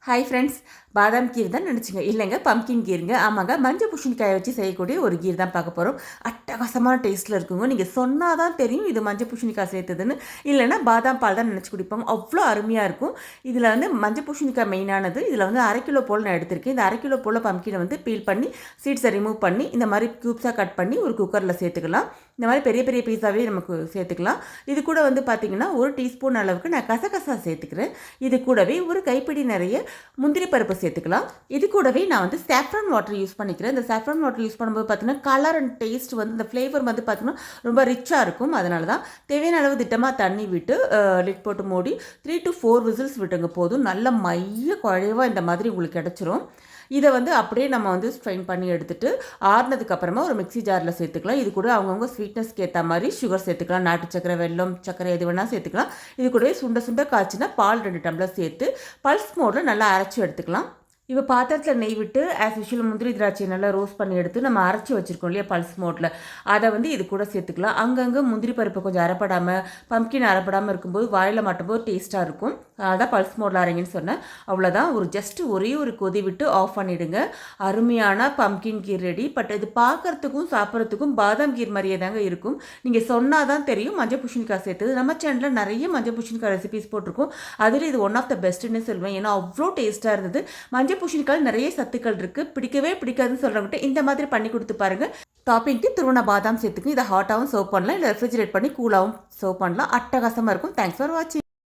Hi friends, பாதாம் கீர் தான் நினச்சிங்க. இல்லைங்க, பம்கின் கீருங்க. ஆமாங்க, மஞ்சள் பூசணிக்காயை வச்சு செய்யக்கூடிய ஒரு கீர் தான் பார்க்க போகிறோம். அட்டகாசமான டேஸ்ட்டில் இருக்குங்க. நீங்கள் சொன்னால் தான் தெரியும் இது மஞ்சள் பூசணிக்காய் சேர்த்ததுன்னு. இல்லைன்னா பாதாம் பால் தான் நினச்சி குடிப்பாங்க. அவ்வளோ அருமையாக இருக்கும். இதில் வந்து மஞ்சள் பூசணிக்காய் மெயினானது. இதில் வந்து 1/2 கிலோ போல் நான் எடுத்திருக்கேன். இந்த 1/2 கிலோ போல் பம்கினை வந்து பீல் பண்ணி சீட்ஸை ரிமூவ் பண்ணி இந்த மாதிரி க்யூப்ஸாக கட் பண்ணி ஒரு குக்கரில் சேர்த்துக்கலாம். இந்த மாதிரி பெரிய பெரிய பீஸாகவே நமக்கு சேர்த்துக்கலாம். இது கூட வந்து பார்த்திங்கன்னா 1 டீஸ்பூன் அளவுக்கு நான் கசகசா சேர்த்துக்கிறேன். இது கூடவே ஒரு கைப்பிடி நிறைய முந்திரி பருப்பு சேர்த்துக்கலாம். இது கூடவே நான் வந்து சாஃப்ரான் வாட்டர் யூஸ் பண்ணிக்கிறேன். இந்த சாஃப்ரான் வாட்டர் யூஸ் பண்ணும்போது பார்த்தீங்கன்னா கலர் அண்ட் டேஸ்ட் வந்து இந்த ஃப்ளேவர் வந்து பார்த்திங்கன்னா ரொம்ப ரிச்சாக இருக்கும். அதனால தான் தேவையான அளவு திட்டமாக தண்ணி விட்டு லிட் போட்டு மூடி 3 to 4 விசில்ஸ் விட்டுங்க போதும். நல்ல மைய குழைவாக இந்த மாதிரி உங்களுக்கு கிடச்சிரும். இதை வந்து அப்படியே நம்ம வந்து ஸ்ட்ரெயின் பண்ணி எடுத்துகிட்டு ஆறுனதுக்கு அப்புறமா ஒரு மிக்ஸி ஜாரில் சேர்த்துக்கலாம். இது கூட அவங்கவுங்க ஸ்வீட்னஸ்க்கு ஏற்ற மாதிரி சுகர் சேர்த்துக்கலாம். நாட்டு சக்கரை, வெல்லம், சக்கரை எது வேணால் சேர்த்துக்கலாம். இது கூடவே சுண்ட சுண்ட காய்ச்சினா பால் 2 டம்ளர் சேர்த்து பல்ஸ் மோடில் நல்லா அரைச்சி எடுத்துக்கலாம். இப்போ பாத்திரத்தில் நெய் விட்டு ஆஸ் யூஷுவல் முந்திரி திராட்சை நல்லா ரோஸ்ட் பண்ணி எடுத்து நம்ம அரைச்சி வச்சுருக்கோம் இல்லையா பல்ஸ் மோட்டில், அதை வந்து இது கூட சேர்த்துக்கலாம். அங்கங்கே முந்திரி பருப்பு கொஞ்சம் அரைப்படாமல் பம்கின் அரைப்படாமல் இருக்கும்போது வாயில் மாட்டும்போது டேஸ்ட்டாக இருக்கும். அதான் பல்ஸ் மோட்டில் அரைங்கன்னு சொன்னேன். அவ்வளோதான். ஒரே ஒரு கொதி விட்டு ஆஃப் பண்ணிவிடுங்க. அருமையான பம்கின் கீர் ரெடி. பட் இது பார்க்குறதுக்கும் சாப்பிட்றதுக்கும் பாதாம் கீர் மாதிரியே தாங்க இருக்கும். நீங்கள் சொன்னால் தான் தெரியும் மஞ்சள் பூசணிக்காய் சேர்த்தது. நம்ம சேனலில் நிறைய மஞ்சள் பூசணிக்காய் ரெசிபிஸ் போட்டிருக்கோம். அதில் இது ஒன் ஆஃப் த பெஸ்ட்டுன்னு சொல்லுவேன். ஏன்னா அவ்வளோ டேஸ்ட்டாக இருந்தது. மஞ்சள் பூசணிக்காய் நிறைய சத்துக்கள் இருக்குது. பிடிக்கவே பிடிக்காதுன்னு சொல்கிறவங்ககிட்ட இந்த மாதிரி பண்ணி கொடுத்து பாருங்கள். டாப்பிங்க்கு துருவன பாதாம் சேர்த்துக்கு. இதை ஹாட்டாகவும் சர்வ் பண்ணலாம், இல்லை ரெஃப்ரிஜரேட் பண்ணி கூலாகவும் சர்வ் பண்ணலாம். அட்டகாசமாக இருக்கும். தேங்க்ஸ் ஃபார் வாட்சிங்.